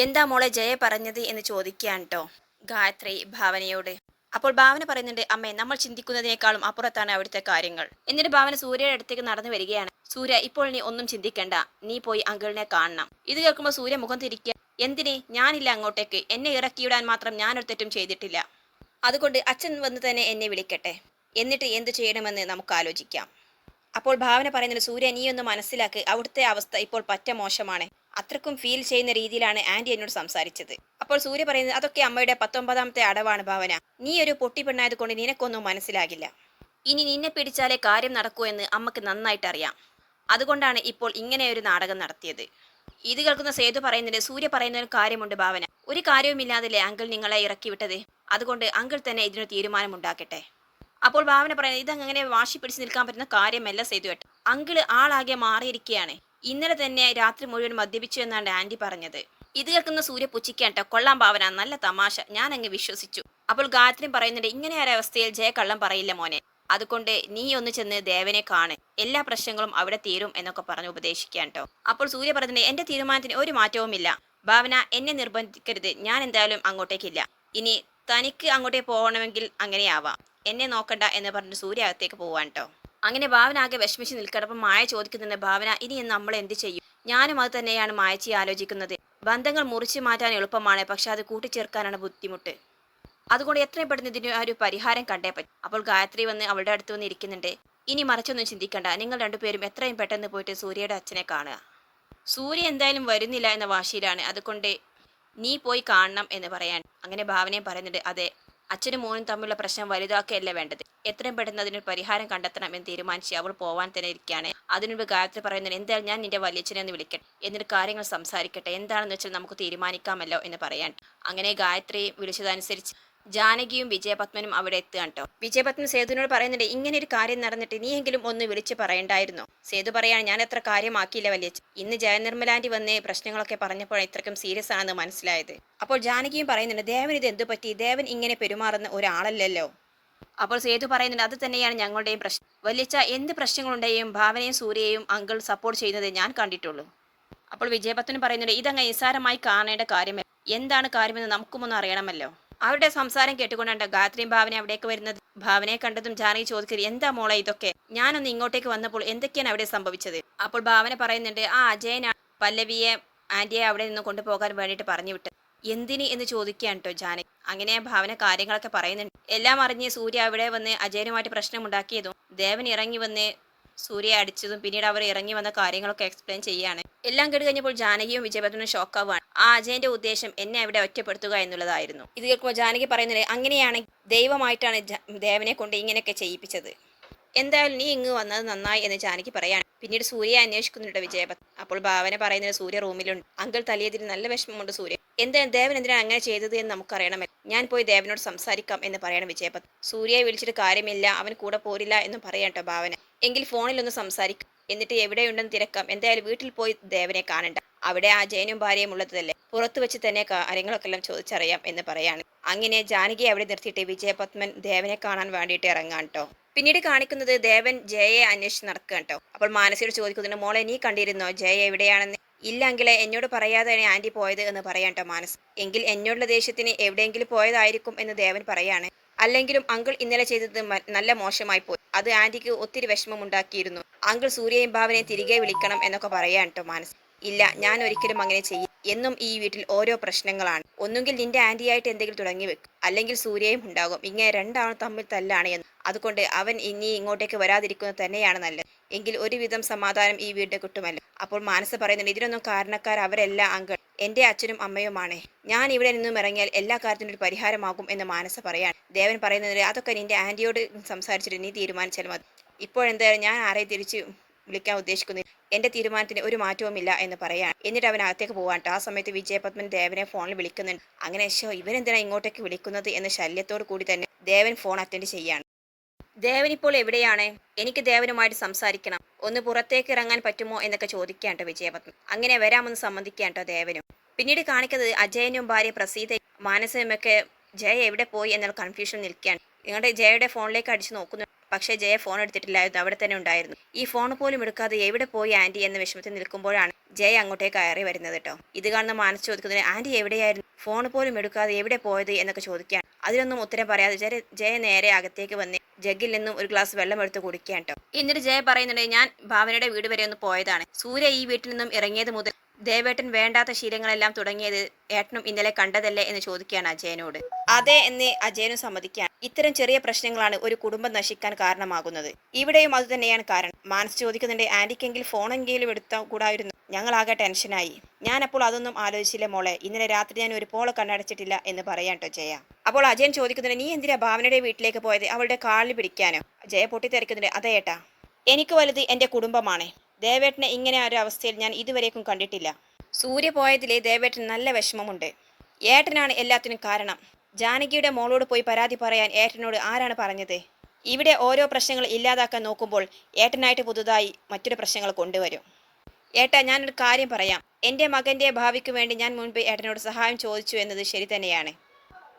എന്താ മോളെ ജയ പറഞ്ഞത് എന്ന് ചോദിക്കുകയാണ് കേട്ടോ ഗായത്രി ഭാവനയോട്. അപ്പോൾ ഭാവന പറയുന്നുണ്ട്, അമ്മേ നമ്മൾ ചിന്തിക്കുന്നതിനേക്കാളും അപ്പുറത്താണ് അവിടുത്തെ കാര്യങ്ങൾ. എന്നിട്ട് ഭാവന സൂര്യയുടെ അടുത്തേക്ക് നടന്നു വരികയാണ്. സൂര്യ, ഇപ്പോൾ നീ ഒന്നും ചിന്തിക്കണ്ട, നീ പോയി അങ്കിളിനെ കാണണം. ഇത് കേൾക്കുമ്പോൾ സൂര്യ മുഖം തിരിക്കുക. എന്തിനെ? ഞാനില്ല അങ്ങോട്ടേക്ക്, എന്നെ ഇറക്കിയിടാൻ മാത്രം ഞാനൊരു തെറ്റും ചെയ്തിട്ടില്ല. അതുകൊണ്ട് അച്ഛൻ വന്ന് തന്നെ എന്നെ വിളിക്കട്ടെ, എന്നിട്ട് എന്തു ചെയ്യണമെന്ന് നമുക്ക് ആലോചിക്കാം. അപ്പോൾ ഭാവന പറയുന്നത്, സൂര്യ നീ ഒന്ന് മനസ്സിലാക്ക്, അവിടുത്തെ അവസ്ഥ ഇപ്പോൾ പറ്റ മോശമാണ്. അത്രക്കും ഫീൽ ചെയ്യുന്ന രീതിയിലാണ് ആന്റി എന്നോട് സംസാരിച്ചത്. അപ്പോൾ സൂര്യ പറയുന്നത്, അതൊക്കെ അമ്മയുടെ 19ാമത്തെ അടവാണ് ഭാവന. നീ ഒരു പൊട്ടി പെണ്ണായത് കൊണ്ട് നിനക്കൊന്നും മനസ്സിലാകില്ല. ഇനി നിന്നെ പിടിച്ചാലേ കാര്യം നടക്കൂ എന്ന് അമ്മക്ക് നന്നായിട്ട് അറിയാം. അതുകൊണ്ടാണ് ഇപ്പോൾ ഇങ്ങനെ ഒരു നാടകം നടത്തിയത്. ഇത് കേൾക്കുന്ന സേതു പറയുന്നത്, സൂര്യ പറയുന്ന ഒരു കാര്യമുണ്ട് ഭാവന. ഒരു കാര്യവുമില്ലാതില്ലേ അങ്കിൾ നിങ്ങളെ ഇറക്കി വിട്ടത്? അതുകൊണ്ട് അങ്കിൾ തന്നെ ഇതിനൊരു തീരുമാനമുണ്ടാക്കട്ടെ. അപ്പോൾ ഭാവന പറയുന്നത്, ഇതങ്ങനെ വാശി പിടിച്ച് നിൽക്കാൻ പറ്റുന്ന കാര്യമല്ല സേതു ഏട്ടൻ. അങ്കിള് ആളാകെ മാറിയിരിക്കുകയാണ്. ഇന്നലെ തന്നെ രാത്രി മുഴുവൻ മദ്യപിച്ചു എന്നാണ് ആന്റി പറഞ്ഞത്. ഇത് കേൾക്കുന്ന സൂര്യ പുച്ഛിക്കാട്ടോ, കൊള്ളാം ഭാവന, നല്ല തമാശ, ഞാൻ അങ്ങ് വിശ്വസിച്ചു. അപ്പോൾ ഗായത്രി പറയുന്നുണ്ട്, ഇങ്ങനെ ഒരവസ്ഥയിൽ ജയ കള്ളം പറയില്ല മോനെ. അതുകൊണ്ട് നീ ഒന്ന് ചെന്ന് ദേവനെ കാണ്, എല്ലാ പ്രശ്നങ്ങളും അവിടെ തീരും എന്നൊക്കെ പറഞ്ഞ് ഉപദേശിക്കാൻ കേട്ടോ. അപ്പോൾ സൂര്യ പറയുന്നുണ്ട്, എന്റെ തീരുമാനത്തിന് ഒരു മാറ്റവുമില്ല ഭാവന, എന്നെ നിർബന്ധിക്കരുത്, ഞാൻ എന്തായാലും അങ്ങോട്ടേക്കില്ല. ഇനി തനിക്ക് അങ്ങോട്ടേക്ക് പോകണമെങ്കിൽ അങ്ങനെയാവാം, എന്നെ നോക്കണ്ട എന്ന് പറഞ്ഞിട്ട് സൂര്യ അകത്തേക്ക് പോവാൻ കേട്ടോ. അങ്ങനെ ഭാവന ആകെ വിഷമിച്ച് നിൽക്കണം. അപ്പം മായ ചോദിക്കുന്നുണ്ട്, ഭാവന ഇനി നമ്മൾ എന്ത് ചെയ്യും? ഞാനും അത് തന്നെയാണ് മായച്ചി ആലോചിക്കുന്നത്. ബന്ധങ്ങൾ മുറിച്ചു മാറ്റാൻ എളുപ്പമാണ്, പക്ഷെ അത് കൂട്ടിച്ചേർക്കാനാണ് ബുദ്ധിമുട്ട്. അതുകൊണ്ട് എത്രയും പെട്ടെന്ന് ഇതിന് ഒരു പരിഹാരം കണ്ടേ പറ്റും. അപ്പോൾ ഗായത്രി വന്ന് അവളുടെ അടുത്ത് വന്ന് ഇരിക്കുന്നുണ്ട്. ഇനി മറിച്ചൊന്നും ചിന്തിക്കണ്ട, നിങ്ങൾ രണ്ടുപേരും എത്രയും പെട്ടെന്ന് പോയിട്ട് സൂര്യയുടെ അച്ഛനെ കാണുക. സൂര്യ എന്തായാലും വരുന്നില്ല എന്ന വാശിയിലാണ്, അതുകൊണ്ട് നീ പോയി കാണണം എന്ന് പറയാൻ. അങ്ങനെ ഭാവനയും പറയുന്നുണ്ട്, അതെ, അച്ഛനും മോനും തമ്മിലുള്ള പ്രശ്നം വലുതാക്കുകയല്ല വേണ്ടത്, എത്രയും പെട്ടെന്ന് അതിനൊരു പരിഹാരം കണ്ടെത്തണം എന്ന് തീരുമാനിച്ച് അവൾ പോവാൻ തന്നെ ഇരിക്കുകയാണ്. അതിനുമുമ്പ് ഗായത്രി പറയുന്നത്, എന്തായാലും ഞാൻ നിന്റെ വലിയച്ഛനെ ഒന്ന് വിളിക്കട്ടെ, എന്നിട്ട് കാര്യങ്ങൾ സംസാരിക്കട്ടെ, എന്താണെന്ന് വെച്ചാൽ നമുക്ക് തീരുമാനിക്കാമല്ലോ എന്ന് പറയാൻ. അങ്ങനെ ഗായത്രി വിളിച്ചതനുസരിച്ച് ജാനകിയും വിജയപത്മനും അവിടെ എത്തുകയാണ് കേട്ടോ. വിജയപത്മൻ സേതുവിനോട് പറയുന്നുണ്ട്, ഇങ്ങനെ ഒരു കാര്യം നടന്നിട്ട് നീയെങ്കിലും ഒന്ന് വിളിച്ച് പറയണ്ടായിരുന്നോ? സേതു പറയാണ്, ഞാൻ എത്ര കാര്യമാക്കിയില്ല വലിയച്ഛൻ, ഇന്ന് ജയനിർമ്മലാന്റി വന്ന് പ്രശ്നങ്ങളൊക്കെ പറഞ്ഞപ്പോഴാണ് ഇത്രയ്ക്കും സീരിയസ് ആണെന്ന് മനസ്സിലായത്. അപ്പോൾ ജാനകിയും പറയുന്നുണ്ട്, ദേവൻ ഇത് എന്തു പറ്റി? ദേവൻ ഇങ്ങനെ പെരുമാറുന്ന ഒരാളല്ലല്ലോ. അപ്പോൾ സേതു പറയുന്നുണ്ട്, അത് തന്നെയാണ് ഞങ്ങളുടെയും പ്രശ്നം വലിയച്ഛ, എന്ത് പ്രശ്നങ്ങളുണ്ടെയും ഭാവനയും സൂര്യയും അങ്കിൾ സപ്പോർട്ട് ചെയ്യുന്നത് ഞാൻ കണ്ടിട്ടുള്ളൂ. അപ്പോൾ വിജയപത്മൻ പറയുന്നുണ്ട്, ഇതങ്ങ് നിസ്സാരമായി കാണേണ്ട കാര്യമല്ല, എന്താണ് കാര്യമെന്ന് നമുക്കുമൊന്നും അറിയണമല്ലോ. അവരുടെ സംസാരം കേട്ടുകൊണ്ടാണ് ഗായത്രിയും ഭാവന അവിടേക്ക് വരുന്നത്. ഭാവനയെ കണ്ടതും ജാനകി ചോദിക്കരുത്, എന്താ മോളെ ഇതൊക്കെ? ഞാനൊന്ന് ഇങ്ങോട്ടേക്ക് വന്നപ്പോൾ എന്തൊക്കെയാണ് അവിടെ സംഭവിച്ചത്? അപ്പോൾ ഭാവന പറയുന്നുണ്ട്, ആ അജയനാണ് പല്ലവിയെ ആന്റിയെ അവിടെ നിന്ന് കൊണ്ടുപോകാൻ വേണ്ടിയിട്ട് പറഞ്ഞു വിട്ടത്. എന്തിന് എന്ന് ചോദിക്കുകയാണ് കേട്ടോ ജാനകി. അങ്ങനെ ഭാവന കാര്യങ്ങളൊക്കെ പറയുന്നുണ്ട്. എല്ലാം അറിഞ്ഞ് സൂര്യ അവിടെ വന്ന് അജയനുമായിട്ട് പ്രശ്നമുണ്ടാക്കിയതും ദേവൻ ഇറങ്ങി വന്ന് സൂര്യയെ അടിച്ചതും പിന്നീട് അവർ ഇറങ്ങി വന്ന കാര്യങ്ങളൊക്കെ എക്സ്പ്ലെയിൻ ചെയ്യാണ്. എല്ലാം കേട്ട് കഴിഞ്ഞപ്പോൾ ജാനകിയും വിജയപത്മനും ഷോക്കാവാണ്. ആ അജയന്റെ ഉദ്ദേശം എന്നെ അവിടെ ഒറ്റപ്പെടുത്തുക എന്നുള്ളതായിരുന്നു. ഇത് കേൾക്കുമ്പോൾ ജാനകി പറയുന്നത്, അങ്ങനെയാണെങ്കിൽ ദൈവമായിട്ടാണ് ദേവനെ കൊണ്ട് ഇങ്ങനെയൊക്കെ ചെയ്യിപ്പിച്ചത്. എന്തായാലും നീ ഇങ്ങ് വന്നത് നന്നായി എന്ന് ജാനകി പറയാണ്. പിന്നീട് സൂര്യയെ അന്വേഷിക്കുന്നുണ്ട് വിജയപത്മൻ. അപ്പോൾ ഭാവന പറയുന്നത്, സൂര്യ റൂമിലുണ്ട്, അങ്കിൾ തലയെതിരി നല്ല വിഷമമുണ്ട് സൂര്യ. എന്തായാലും ദേവൻ എന്തിനാണ് അങ്ങനെ ചെയ്തത് എന്ന് നമുക്കറിയണമല്ലോ, ഞാൻ പോയി ദേവനോട് സംസാരിക്കാം എന്ന് പറയണം വിജയപത്മൻ. സൂര്യയെ വിളിച്ചിട്ട് കാര്യമില്ല, അവൻ കൂടെ പോരില്ല എന്നും പറയാട്ടോ ഭാവന. എങ്കിൽ ഫോണിലൊന്ന് സംസാരിക്കാം, എന്നിട്ട് എവിടെയുണ്ടെന്ന് തിരക്കാം, എന്തായാലും വീട്ടിൽ പോയി ദേവനെ കാണണ്ട, അവിടെ ആ ജയനും ഭാര്യയും ഉള്ളതല്ലേ, പുറത്തു വെച്ച് തന്നെ കാര്യങ്ങളൊക്കെ എല്ലാം ചോദിച്ചറിയാം എന്ന് പറയാണ്. അങ്ങനെ ജാനകിയെ അവിടെ നിർത്തിയിട്ട് വിജയപത്മൻ ദേവനെ കാണാൻ വേണ്ടിയിട്ട് ഇറങ്ങാൻ കേട്ടോ. പിന്നീട് കാണിക്കുന്നത് ദേവൻ ജയയെ അന്വേഷിച്ച് നടക്കുക കേട്ടോ. അപ്പോൾ മാനസിയോട് ചോദിക്കുന്നുണ്ട്, മോളെ നീ കണ്ടിരുന്നോ ജയ എവിടെയാണെന്ന്? ഇല്ലെങ്കിലേ എന്നോട് പറയാതെയാണ് ആന്റി പോയത് എന്ന് പറയാൻ കേട്ടോ മാനസ്. എങ്കിൽ എന്നോടുള്ള ദേഷ്യത്തിന് എവിടെയെങ്കിലും പോയതായിരിക്കും എന്ന് ദേവൻ പറയാണ്. അല്ലെങ്കിലും അങ്കിൾ ഇന്നലെ ചെയ്തത് നല്ല മോശമായി പോയി, അത് ആന്റിക്ക് ഒത്തിരി വിഷമം ഉണ്ടാക്കിയിരുന്നു. അങ്കിൾ സൂര്യയും ഭാവനയും തിരികെ വിളിക്കണം എന്നൊക്കെ പറയാൻ കേട്ടോ മാനസ്. ഇല്ല, ഞാൻ ഒരിക്കലും അങ്ങനെ ചെയ്യും. എന്നും ഈ വീട്ടിൽ ഓരോ പ്രശ്നങ്ങളാണ്, ഒന്നുകിൽ നിന്റെ ആന്റിയായിട്ട് എന്തെങ്കിലും തുടങ്ങി വെക്കും, അല്ലെങ്കിൽ സൂര്യയും ഉണ്ടാകും. ഇങ്ങനെ രണ്ടാളും തമ്മിൽ തല്ലാണ് എന്ന്. അതുകൊണ്ട് അവൻ ഇനി ഇങ്ങോട്ടേക്ക് വരാതിരിക്കുന്നത് തന്നെയാണ് നല്ലത്, എങ്കിൽ ഒരുവിധം സമാധാനം ഈ വീട്ടിൽ കിട്ടുമല്ലോ. അപ്പോൾ മാനസ് പറയുന്നുണ്ട്, ഇതിനൊന്നും കാരണക്കാർ അവരല്ല അങ്കിൾ, എന്റെ അച്ഛനും അമ്മയുമാണ്. ഞാൻ ഇവിടെ നിന്നും ഇറങ്ങിയാൽ എല്ലാ കാര്യത്തിനും ഒരു പരിഹാരമാകും എന്ന് മാനസ പറയാണ്. ദേവൻ പറയുന്നത്, അതൊക്കെ നിന്റെ ആന്റിയോട് സംസാരിച്ചിട്ട് നീ തീരുമാനിച്ചാൽ മതി. ഇപ്പോഴെന്തായാലും ഞാൻ ആരെയും തിരിച്ച് വിളിക്കാൻ ഉദ്ദേശിക്കുന്നു, എന്റെ തീരുമാനത്തിന് ഒരു മാറ്റവുമില്ല എന്ന് പറയാൻ. എന്നിട്ട് അവൻ അകത്തേക്ക് പോകാൻ. ആ സമയത്ത് വിജയപത്മൻ ദേവനെ ഫോണിൽ വിളിക്കുന്നുണ്ട്. അങ്ങനെ ഇവരെന്തിനാ ഇങ്ങോട്ടേക്ക് വിളിക്കുന്നത് എന്ന് ശല്യത്തോട് കൂടി തന്നെ ദേവൻ ഫോൺ അറ്റൻഡ് ചെയ്യാണ്. ദേവൻ ഇപ്പോൾ എവിടെയാണ്? എനിക്ക് ദേവനുമായിട്ട് സംസാരിക്കണം, ഒന്ന് പുറത്തേക്ക് ഇറങ്ങാൻ പറ്റുമോ എന്നൊക്കെ ചോദിക്കാട്ടോ വിജയപത്മൻ. അങ്ങനെ വരാമെന്ന് സമ്മതിക്കാട്ടോ ദേവനും. പിന്നീട് കാണിക്കുന്നത് അജയനും ഭാര്യ പ്രസീതയും മാനസയുമൊക്കെ ജയ എവിടെ പോയി എന്നുള്ള കൺഫ്യൂഷൻ നിൽക്കുകയാണ്. നിങ്ങളുടെ ജയയുടെ ഫോണിലേക്ക് അടിച്ചു നോക്കുന്നു. പക്ഷേ ജയ ഫോൺ എടുത്തിട്ടില്ലായിരുന്നു, അവിടെ തന്നെ ഉണ്ടായിരുന്നു. ഈ ഫോൺ പോലും എടുക്കാതെ എവിടെ പോയി ആന്റി എന്ന വിഷമത്തിൽ നിൽക്കുമ്പോഴാണ് ജയ അങ്ങോട്ടേക്ക് കയറി വരുന്നത് കേട്ടോ. ഇത് കാണുന്ന മാനസ് ചോദിക്കുന്നതിന് ആന്റി എവിടെയായിരുന്നു, ഫോൺ പോലും എടുക്കാതെ എവിടെ പോയത് എന്നൊക്കെ ചോദിക്കാൻ അതിനൊന്നും ഉത്തരം പറയാതെ ജയ നേരെ അകത്തേക്ക് വന്ന് ജഗ്ഗിൽ നിന്നും ഒരു ഗ്ലാസ് വെള്ളം എടുത്ത് കുടിക്കാൻ കേട്ടോ. എന്നിട്ട് ജയ പറയുന്നുണ്ട്, ഞാൻ ഭാവനയുടെ വീട് വരെ ഒന്ന് പോയതാണ്. സൂര്യ ഈ വീട്ടിൽ നിന്നും ഇറങ്ങിയത് മുതൽ ദേവേട്ടൻ വേണ്ടാത്ത ശീലങ്ങളെല്ലാം തുടങ്ങിയത് ഏട്ടനും ഇന്നലെ കണ്ടതല്ലേ എന്ന് ചോദിക്കുകയാണ് അജയനോട്. അതെ എന്ന് അജയനും സമ്മതിക്കാൻ. ഇത്തരം ചെറിയ പ്രശ്നങ്ങളാണ് ഒരു കുടുംബം നശിക്കാൻ കാരണമാകുന്നത്. ഇവിടെയും അത് തന്നെയാണ് കാരണം. മാനസ് ചോദിക്കുന്നുണ്ട്, ആന്റിക്കെങ്കിൽ ഫോണെങ്കിലും എടുത്താൽ കൂടായിരുന്നു, ഞങ്ങളാകെ ടെൻഷനായി. ഞാനപ്പോൾ അതൊന്നും ആലോചിച്ചില്ല മോളെ, ഇന്നലെ രാത്രി ഞാൻ ഒരു പോളെ കണ്ണടച്ചിട്ടില്ല എന്ന് പറയാൻ കേട്ടോ ജയ. അപ്പോൾ അജയൻ ചോദിക്കുന്നുണ്ട്, നീ എന്തിനാ ഭാവനയുടെ വീട്ടിലേക്ക് പോയത്, അവളുടെ കാലിൽ പിടിക്കാനോ? ജയ പൊട്ടിത്തെറിക്കുന്നുണ്ട്, അതേ ഏട്ടാ, എനിക്ക് വലുത് എന്റെ കുടുംബമാണ്. ദേവേട്ടനെ ഇങ്ങനെ ഒരു അവസ്ഥയിൽ ഞാൻ ഇതുവരേക്കും കണ്ടിട്ടില്ല. സൂര്യ പോയതിലെ ദേവേട്ടൻ നല്ല വിഷമമുണ്ട്. ഏട്ടനാണ് എല്ലാത്തിനും കാരണം. ജാനകിയുടെ മോളോട് പോയി പരാതി പറയാൻ ഏട്ടനോട് ആരാണ് പറഞ്ഞത്? ഇവിടെ ഓരോ പ്രശ്നങ്ങൾ ഇല്ലാതാക്കാൻ നോക്കുമ്പോൾ ഏട്ടനായിട്ട് പുതുതായി മറ്റൊരു പ്രശ്നങ്ങൾ കൊണ്ടുവരും. ഏട്ടാ, ഞാനൊരു കാര്യം പറയാം. എൻ്റെ മകൻ്റെ ഭാവിക്ക് വേണ്ടി ഞാൻ മുൻപ് ഏട്ടനോട് സഹായം ചോദിച്ചു എന്നത് ശരി തന്നെയാണ്.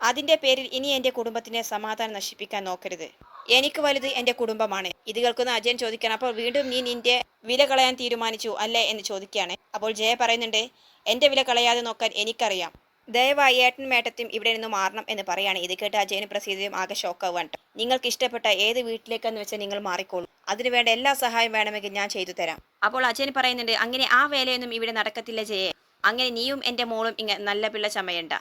അതിൻ്റെ പേരിൽ ഇനി എൻ്റെ കുടുംബത്തിൻ്റെ സമാധാനം നശിപ്പിക്കാൻ നോക്കരുത്. എനിക്ക് വലുത് എൻ്റെ കുടുംബമാണ്. ഇത് കേൾക്കുന്ന അജയൻ ചോദിക്കാൻ, അപ്പോൾ വീണ്ടും നീ നിന്റെ വില കളയാൻ തീരുമാനിച്ചു അല്ലേ എന്ന് ചോദിക്കുകയാണ്. അപ്പോൾ ജയ പറയുന്നുണ്ട്, എൻ്റെ വില കളയാതെ നോക്കാൻ എനിക്കറിയാം. ദയവായി ഏട്ടൻ മേട്ടത്തും ഇവിടെ നിന്ന് മാറണം എന്ന് പറയാണ്. ഇത് കേട്ട് അജയനും പ്രസീതയും ആകെ ഷോക്കാവാൻ. നിങ്ങൾക്ക് ഇഷ്ടപ്പെട്ട ഏത് വീട്ടിലേക്കെന്ന് വെച്ചാൽ നിങ്ങൾ മാറിക്കോളൂ. അതിനുവേണ്ട എല്ലാ സഹായം വേണമെങ്കിൽ ഞാൻ ചെയ്തു തരാം. അപ്പോൾ അജയൻ പറയുന്നുണ്ട്, അങ്ങനെ ആ വേലയൊന്നും ഇവിടെ നടക്കത്തില്ല ജയെ. അങ്ങനെ നീയും എൻ്റെ മോളും ഇങ്ങനെ നല്ല പിള്ള ചമയണ്ട.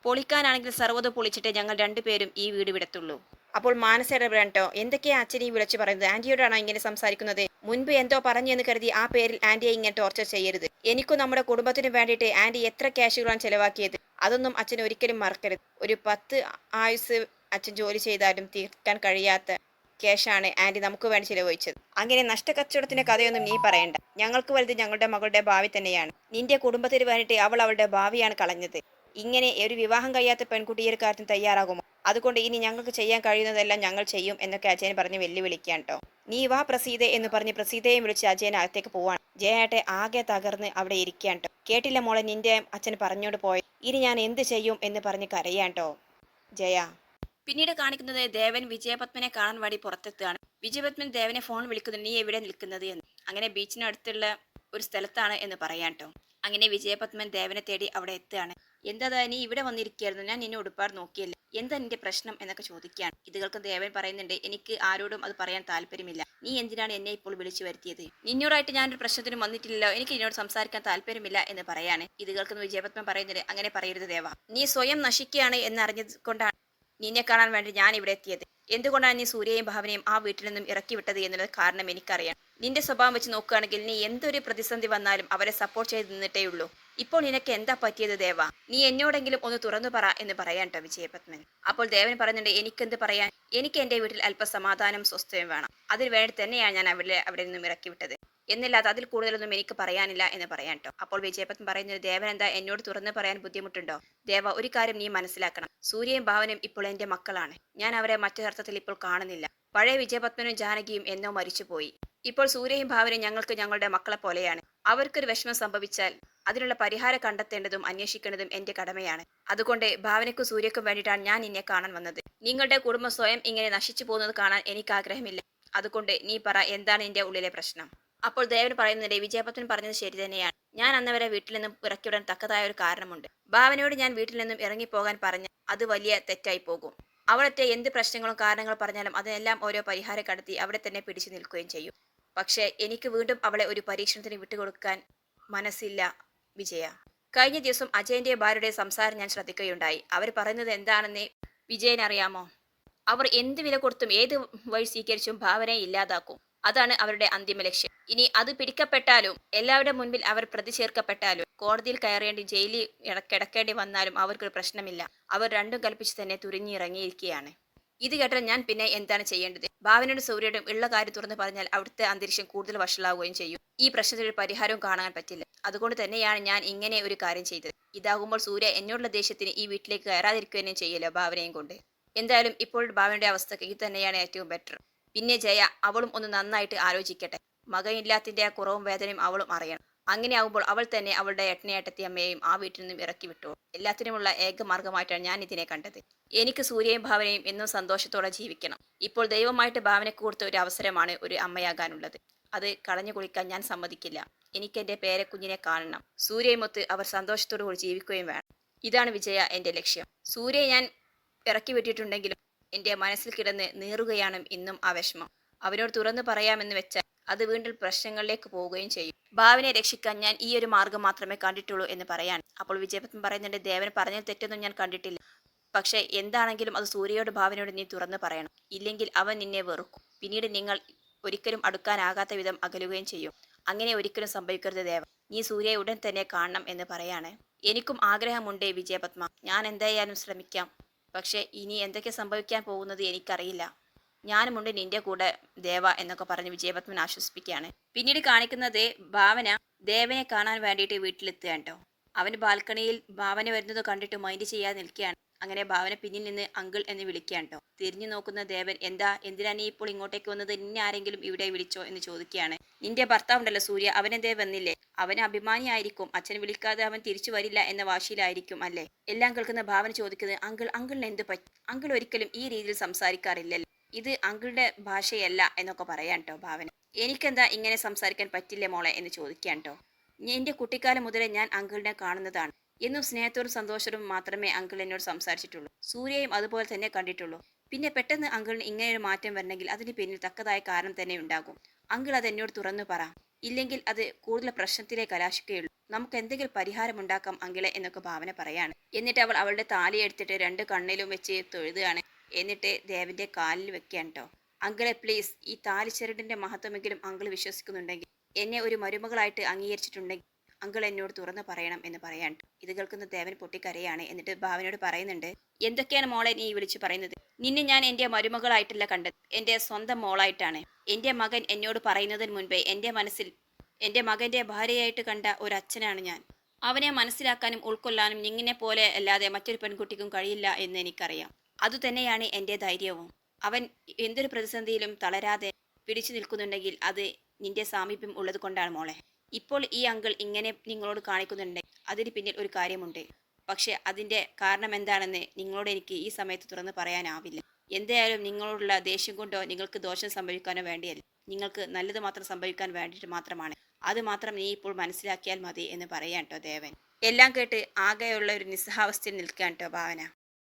പൊളിക്കാനാണെങ്കിൽ സർവ്വത് പൊളിച്ചിട്ട് ഞങ്ങൾ രണ്ടുപേരും ഈ വീട് വിടത്തുള്ളൂ. അപ്പോൾ മാനസയുടെ ബ്രാൻഡോ എന്തൊക്കെയാ അച്ഛനെ വിളിച്ചു പറയുന്നത്? ആന്റിയോടാണോ ഇങ്ങനെ സംസാരിക്കുന്നത്? മുൻപ് എന്തോ പറഞ്ഞു എന്ന് കരുതി ആ പേരിൽ ആന്റിയെ ഇങ്ങനെ ടോർച്ചർ ചെയ്യരുത്. എനിക്കും നമ്മുടെ കുടുംബത്തിനും വേണ്ടിയിട്ട് ആന്റി എത്ര ക്യാഷുകളാണ് ചെലവാക്കിയത്, അതൊന്നും അച്ഛൻ ഒരിക്കലും മറക്കരുത്. ഒരു 10 ആയുസ് അച്ഛൻ ജോലി ചെയ്താലും തീർക്കാൻ കഴിയാത്ത ക്യാഷാണ് ആന്റി നമുക്ക് വേണ്ടി ചിലവഴിച്ചത്. അങ്ങനെ നഷ്ടക്കച്ചവടത്തിന്റെ കഥയൊന്നും നീ പറയണ്ട. ഞങ്ങൾക്ക് വലുത് ഞങ്ങളുടെ മകളുടെ ഭാവി തന്നെയാണ്. നിന്റെ കുടുംബത്തിന് വേണ്ടിയിട്ട് അവൾ അവളുടെ ഭാവിയാണ് കളഞ്ഞത്. ഇങ്ങനെ ഒരു വിവാഹം കഴിയാത്ത പെൺകുട്ടി ഈ ഒരു കാര്യത്തിന് തയ്യാറാകുമോ? അതുകൊണ്ട് ഇനി ഞങ്ങൾക്ക് ചെയ്യാൻ കഴിയുന്നതെല്ലാം ഞങ്ങൾ ചെയ്യും എന്നൊക്കെ അജയൻ പറഞ്ഞ് വെല്ലുവിളിക്കാൻ കേട്ടോ. നീ വാ പ്രസീത എന്ന് പറഞ്ഞ് പ്രസീതയും വിളിച്ച് അജയൻ അകത്തേക്ക് പോവാണ്. ജയേട്ടെ ആകെ തകർന്ന് അവിടെ ഇരിക്കാൻ കേട്ടോ. കേട്ടില്ല മോളെ, നിന്റെ അച്ഛൻ പറഞ്ഞോണ്ട് പോയി, ഇനി ഞാൻ എന്ത് ചെയ്യും എന്ന് പറഞ്ഞ് കരയാൻ കേട്ടോ ജയ. പിന്നീട് കാണിക്കുന്നത് ദേവൻ വിജയപത്മനെ കാണാൻ വേണ്ടി പുറത്തെത്തുകയാണ്. വിജയപത്മൻ ദേവനെ ഫോൺ വിളിക്കുന്നു, നീ എവിടെ നിൽക്കുന്നത് എന്ന്. അങ്ങനെ ബീച്ചിനടുത്തുള്ള ഒരു സ്ഥലത്താണ് എന്ന് പറയാൻ കേട്ടോ. അങ്ങനെ വിജയപത്മൻ ദേവനെ തേടി അവിടെ എത്തുകയാണ്. എന്താ നീ ഇവിടെ വന്നിരിക്കുകയായിരുന്നു, ഞാൻ നിന്നെ ഒരുപാട് നോക്കിയല്ലേ, എന്താ നിന്റെ പ്രശ്നം എന്നൊക്കെ ചോദിക്കുകയാണ്. ഇത് കേൾക്കുന്ന ദേവൻ പറയുന്നുണ്ട്, എനിക്ക് ആരോടും അത് പറയാൻ താല്പര്യമില്ല. നീ എന്തിനാണ് എന്നെ ഇപ്പോൾ വിളിച്ചു വരുത്തിയത്? നിന്നോടായിട്ട് ഞാനൊരു പ്രശ്നത്തിനും വന്നിട്ടില്ലല്ലോ, എനിക്ക് നിന്നോട് സംസാരിക്കാൻ താല്പര്യമില്ല എന്ന് പറയാണ്. ഇത് കേൾക്കുന്ന വിജയപത്മൻ പറയുന്നുണ്ട്, അങ്ങനെ പറയരുത് ദേവ. നീ സ്വയം നശിക്കുകയാണ് എന്നറിഞ്ഞത് കൊണ്ടാണ് നിന്നെ കാണാൻ വേണ്ടി ഞാൻ ഇവിടെ എത്തിയത്. എന്തുകൊണ്ടാണ് നീ സൂര്യയും ഭാവനയും ആ വീട്ടിൽ നിന്നും ഇറക്കി വിട്ടത് എന്നുള്ള കാരണം എനിക്കറിയാം. നിന്റെ സ്വഭാവം വെച്ച് നോക്കുകയാണെങ്കിൽ നീ എന്തൊരു പ്രതിസന്ധി വന്നാലും അവരെ സപ്പോർട്ട് ചെയ്ത് നിന്നിട്ടേ ഉള്ളൂ. ഇപ്പോൾ നിനക്ക് എന്താ പറ്റിയത് ദേവ? നീ എന്നോടെങ്കിലും ഒന്ന് തുറന്നു പറ എന്ന് പറയാൻ കേട്ടോ വിജയപത്മൻ. അപ്പോൾ ദേവൻ പറയുന്നുണ്ട്, എനിക്കെന്ത് പറയാൻ, എനിക്ക് എൻ്റെ വീട്ടിൽ അല്പ സമാധാനം സ്വസ്ഥയും വേണം. അതിന് വേണ്ടി തന്നെയാണ് ഞാൻ അവിടെ നിന്നും ഇറക്കി വിട്ടത്. എന്നല്ലാതെ അതിൽ കൂടുതലൊന്നും എനിക്ക് പറയാനില്ല എന്ന് പറയാൻ കേട്ടോ. അപ്പോൾ വിജയപത്മൻ പറയുന്നത്, ദേവൻ എന്താ എന്നോട് തുറന്നു പറയാൻ ബുദ്ധിമുട്ടുണ്ടോ? ദേവ, ഒരു കാര്യം നീ മനസ്സിലാക്കണം. സൂര്യയും ഭാവനയും ഇപ്പോൾ എൻ്റെ മക്കളാണ്. ഞാൻ അവരെ മറ്റൊരർത്ഥത്തിൽ ഇപ്പോൾ കാണുന്നില്ല. പഴയ വിജയപത്മനും ജാനകിയും എന്നോ മരിച്ചുപോയി. ഇപ്പോൾ സൂര്യയും ഭാവനയും ഞങ്ങൾക്ക് ഞങ്ങളുടെ മക്കളെ പോലെയാണ്. അവർക്കൊരു വിഷമം സംഭവിച്ചാൽ അതിനുള്ള പരിഹാരം കണ്ടെത്തേണ്ടതും അന്വേഷിക്കേണ്ടതും എൻ്റെ കടമയാണ്. അതുകൊണ്ട് ഭാവനയ്ക്കും സൂര്യക്കും വേണ്ടിയിട്ടാണ് ഞാൻ നിന്നെ കാണാൻ വന്നത്. നിങ്ങളുടെ കുടുംബം സ്വയം ഇങ്ങനെ നശിച്ചു പോകുന്നത് കാണാൻ എനിക്ക് ആഗ്രഹമില്ല. അതുകൊണ്ട് നീ പറ, എന്താണ് നിന്റെ ഉള്ളിലെ പ്രശ്നം? അപ്പോൾ ദേവൻ പറയുന്നത്, വിജയപത്മൻ പറഞ്ഞത് ശരി തന്നെയാണ്. ഞാൻ അന്നവരെ വീട്ടിൽ നിന്നും ഇറക്കിവിടാൻ തക്കതായ ഒരു കാരണമുണ്ട്. ഭാവനയോട് ഞാൻ വീട്ടിൽ നിന്നും ഇറങ്ങിപ്പോകാൻ പറഞ്ഞ അത് വലിയ തെറ്റായി പോകും. അവിടുത്തെ എന്ത് പ്രശ്നങ്ങളും കാരണങ്ങൾ പറഞ്ഞാലും അതിനെല്ലാം ഓരോ പരിഹാരം കണ്ടെത്തി അവിടെ തന്നെ പിടിച്ചു നിൽക്കുകയും ചെയ്യും. പക്ഷേ എനിക്ക് വീണ്ടും അവളെ ഒരു പരീക്ഷണത്തിന് വിട്ടുകൊടുക്കാൻ മനസ്സില്ല വിജയ. കഴിഞ്ഞ ദിവസം അജയന്റെ ഭാര്യയുടെ സംസാരം ഞാൻ ശ്രദ്ധിക്കുകയുണ്ടായി. അവർ പറയുന്നത് എന്താണെന്ന് വിജയൻ അറിയാമോ? അവർ എന്ത് വില കൊടുത്തും ഏത് വഴി സ്വീകരിച്ചും ഭാവനയെ ഇല്ലാതാക്കും. അതാണ് അവരുടെ അന്തിമ ലക്ഷ്യം. ഇനി അത് പിടിക്കപ്പെട്ടാലും എല്ലാവരുടെ മുൻപിൽ അവർ പ്രതി ചേർക്കപ്പെട്ടാലും കോടതിയിൽ കയറേണ്ടി ജയിലിൽ കിടക്കേണ്ടി വന്നാലും അവർക്കൊരു പ്രശ്നമില്ല. അവർ രണ്ടും കൽപ്പിച്ച് തന്നെ തുരിഞ്ഞിറങ്ങിയിരിക്കുകയാണ്. ഇത് കേട്ടാൽ ഞാൻ പിന്നെ എന്താണ് ചെയ്യേണ്ടത്? ഭാവനയുടെ സൂര്യയുടെ ഉള്ള കാര്യം തുറന്നു പറഞ്ഞാൽ അവിടുത്തെ അന്തരീക്ഷം കൂടുതൽ വഷളാവുകയും ചെയ്യും. ഈ പ്രശ്നത്തിൽ പരിഹാരവും കാണാൻ പറ്റില്ല. അതുകൊണ്ട് തന്നെയാണ് ഞാൻ ഇങ്ങനെ ഒരു കാര്യം ചെയ്തത്. ഇതാകുമ്പോൾ സൂര്യ എന്നോടുള്ള ദേഷ്യത്തിന് ഈ വീട്ടിലേക്ക് കയറാതിരിക്കുകയും ചെയ്യല്ലോ ഭാവനയും കൊണ്ട്. എന്തായാലും ഇപ്പോൾ ഭാവനയുടെ അവസ്ഥക്ക് ഇത് തന്നെയാണ് ഏറ്റവും ബെറ്റർ. പിന്നെ ജയ, അവളും ഒന്ന് നന്നായിട്ട് ആലോചിക്കട്ടെ. മകനില്ലാത്തിന്റെ ആ കുറവും വേദനയും അവളും അറിയണം. അങ്ങനെയാകുമ്പോൾ അവൾ തന്നെ അവളുടെ ഏട്ടനെയേട്ടത്തി അമ്മയെയും ആ വീട്ടിൽ നിന്നും ഇറക്കി വിട്ടു. എല്ലാത്തിനുമുള്ള ഏക മാർഗമായിട്ടാണ് ഞാൻ ഇതിനെ കണ്ടത്. എനിക്ക് സൂര്യയും ഭാവനയും എന്നും സന്തോഷത്തോടെ ജീവിക്കണം. ഇപ്പോൾ ദൈവമായിട്ട് ഭാവനയ്ക്ക് കൊടുത്ത ഒരു അവസരമാണ് ഒരു അമ്മയാകാനുള്ളത്. അത് കളഞ്ഞു കുളിക്കാൻ ഞാൻ സമ്മതിക്കില്ല. എനിക്ക് എൻ്റെ പേരക്കുഞ്ഞിനെ കാണണം. സൂര്യയുമൊത്ത് അവർ സന്തോഷത്തോടു കൂടി ജീവിക്കുകയും വേണം. ഇതാണ് വിജയ എൻ്റെ ലക്ഷ്യം. സൂര്യയെ ഞാൻ ഇറക്കി വിട്ടിട്ടുണ്ടെങ്കിലും എൻ്റെ മനസ്സിൽ കിടന്ന് നീറുകയാണ് ഇന്നും ആ വിഷമം. അവനോട് തുറന്നു പറയാമെന്ന് വെച്ചാൽ അത് വീണ്ടും പ്രശ്നങ്ങളിലേക്ക് പോവുകയും ചെയ്യും. ഭാവനയെ രക്ഷിക്കാൻ ഞാൻ ഈ ഒരു മാർഗം മാത്രമേ കണ്ടിട്ടുള്ളൂ എന്ന് പറയാണ്. അപ്പോൾ വിജയപത്മൻ പറയുന്നുണ്ട്, ദേവൻ പറഞ്ഞ തെറ്റൊന്നും ഞാൻ കണ്ടിട്ടില്ല. പക്ഷെ എന്താണെങ്കിലും അത് സൂര്യയോട് ഭാവനയോട് നീ തുറന്നു പറയണം. ഇല്ലെങ്കിൽ അവൻ നിന്നെ വെറുക്കും. പിന്നീട് നിങ്ങൾ ഒരിക്കലും അടുക്കാനാകാത്ത വിധം അകലുകയും ചെയ്യും. അങ്ങനെ ഒരിക്കലും സംഭവിക്കരുത് ദേവ. നീ സൂര്യയെ ഉടൻ തന്നെ കാണണം എന്ന് പറയാണ്. എനിക്കും ആഗ്രഹമുണ്ട് വിജയപത്മ. ഞാൻ എന്തായാലും ശ്രമിക്കാം. പക്ഷെ ഇനി എന്തൊക്കെ സംഭവിക്കാൻ പോകുന്നത് എനിക്കറിയില്ല. ഞാനുമുണ്ട് നിന്റെ കൂടെ ദേവ എന്നൊക്കെ പറഞ്ഞ് വിജയപത്മൻ ആശ്വസിപ്പിക്കുകയാണ്. പിന്നീട് കാണിക്കുന്നത് ഭാവന ദേവനെ കാണാൻ വേണ്ടിയിട്ട് വീട്ടിലെത്തുകയാണ് കേട്ടോ. അവന് ബാൽക്കണിയിൽ ഭാവന വരുന്നത് കണ്ടിട്ട് മൈൻഡ് ചെയ്യാതെ നിൽക്കുകയാണ്. അങ്ങനെ ഭാവന പിന്നിൽ നിന്ന് അങ്കിൾ എന്ന് വിളിക്കുകയാണ് കേട്ടോ. തിരിഞ്ഞു നോക്കുന്ന ദേവൻ, എന്തിനാ നീ ഇപ്പോൾ ഇങ്ങോട്ടേക്ക് വന്നത്? നിന്നെ ആരെങ്കിലും ഇവിടെ വിളിച്ചോ എന്ന് ചോദിക്കുകയാണ്. നിന്റെ ഭർത്താവുണ്ടല്ലോ സൂര്യ, അവനെന്തേ വന്നില്ലേ? അവന് അഭിമാനിയായിരിക്കും. അച്ഛൻ വിളിക്കാതെ അവൻ തിരിച്ചു വരില്ല എന്ന വാശിയിലായിരിക്കും അല്ലേ? എല്ലാം കേൾക്കുന്ന ഭാവന ചോദിക്കുന്നത്, അങ്കിളിന് എന്ത് പറ്റി? അങ്കിൾ ഒരിക്കലും ഈ രീതിയിൽ സംസാരിക്കാറില്ലല്ലോ. ഇത് അങ്കിളുടെ ഭാഷയല്ല എന്നൊക്കെ പറയാൻ കേട്ടോ ഭാവന. എനിക്കെന്താ ഇങ്ങനെ സംസാരിക്കാൻ പറ്റില്ലേ മോളെ എന്ന് ചോദിക്കാൻ കേട്ടോ. എൻ്റെ കുട്ടിക്കാലം മുതലേ ഞാൻ അങ്കിളിനെ കാണുന്നതാണ്. എന്നും സ്നേഹത്തോടും സന്തോഷവും മാത്രമേ അങ്കിൾ എന്നോട് സംസാരിച്ചിട്ടുള്ളൂ. സൂര്യയും അതുപോലെ തന്നെ കണ്ടിട്ടുള്ളൂ. പിന്നെ പെട്ടെന്ന് അങ്കിളിന് ഇങ്ങനെ ഒരു മാറ്റം വരണമെങ്കിൽ അതിന് പിന്നിൽ തക്കതായ കാരണം തന്നെ ഉണ്ടാകും. അങ്കിൾ അത് എന്നോട് തുറന്നു പറ. ഇല്ലെങ്കിൽ അത് കൂടുതൽ പ്രശ്നത്തിലേക്ക് കലാശിക്കുകയുള്ളൂ. നമുക്ക് എന്തെങ്കിലും പരിഹാരം ഉണ്ടാക്കാം അങ്കിളെ എന്നൊക്കെ ഭാവന പറയാണ്. എന്നിട്ട് അവൾ അവളുടെ താലി എടുത്തിട്ട് 2 കണ്ണിലും വെച്ച് തൊഴുതുകയാണ്. എന്നിട്ട് ദേവന്റെ കാലിൽ വെക്കുകയാണ് കേട്ടോ. അങ്കിളെ പ്ലീസ്, ഈ താലിച്ചരടിന്റെ മഹത്വമെങ്കിലും അങ്കിൾ വിശ്വസിക്കുന്നുണ്ടെങ്കിൽ, എന്നെ ഒരു മരുമകളായിട്ട് അംഗീകരിച്ചിട്ടുണ്ടെങ്കിൽ അങ്കിൾ എന്നോട് തുറന്നു പറയണം എന്ന് പറയാൻ. ഇത് കേൾക്കുന്ന ദേവൻ പൊട്ടിക്കരയാണ്. എന്നിട്ട് ഭാവനയോട് പറയുന്നുണ്ട്, എന്തൊക്കെയാണ് മോളെ നീ വിളിച്ചു പറയുന്നത്? നിന്നെ ഞാൻ എൻ്റെ മരുമകളായിട്ടല്ല കണ്ടത്, എൻ്റെ സ്വന്തം മോളായിട്ടാണ്. എൻ്റെ മകൻ എന്നോട് പറയുന്നതിന് മുൻപേ എൻ്റെ മനസ്സിൽ എൻ്റെ മകൻ്റെ ഭാര്യയായിട്ട് കണ്ട ഒരു അച്ഛനാണ് ഞാൻ. അവനെ മനസ്സിലാക്കാനും ഉൾക്കൊള്ളാനും നിങ്ങിനെ പോലെ അല്ലാതെ മറ്റൊരു പെൺകുട്ടിക്കും കഴിയില്ല എന്ന് എനിക്കറിയാം. അതുതന്നെയാണ് എൻ്റെ ധൈര്യവും. അവൻ എന്തൊരു പ്രതിസന്ധിയിലും തളരാതെ പിടിച്ചു നിൽക്കുന്നുണ്ടെങ്കിൽ അത് നിന്റെ സാമീപ്യം ഉള്ളത് കൊണ്ടാണ് മോളെ. ഇപ്പോൾ ഈ അങ്കിൾ ഇങ്ങനെ നിങ്ങളോട് കാണിക്കുന്നുണ്ടെങ്കിൽ അതിന് പിന്നിൽ ഒരു കാര്യമുണ്ട്. പക്ഷെ അതിൻ്റെ കാരണം എന്താണെന്ന് നിങ്ങളോട് എനിക്ക് ഈ സമയത്ത് തുറന്ന് പറയാനാവില്ല. എന്തായാലും നിങ്ങളോടുള്ള ദേഷ്യം കൊണ്ടോ നിങ്ങൾക്ക് ദോഷം സംഭവിക്കാനോ വേണ്ടിയല്ല. നിങ്ങൾക്ക് നല്ലത് മാത്രം സംഭവിക്കാൻ വേണ്ടിയിട്ട് മാത്രമാണ്. അത് മാത്രം നീ ഇപ്പോൾ മനസ്സിലാക്കിയാൽ മതി എന്ന് പറയാൻ കേട്ടോ ദേവൻ. എല്ലാം കേട്ട് ആകെയുള്ള ഒരു നിസ്സഹാവസ്ഥയിൽ നിൽക്കാൻ കേട്ടോ ഭാവന.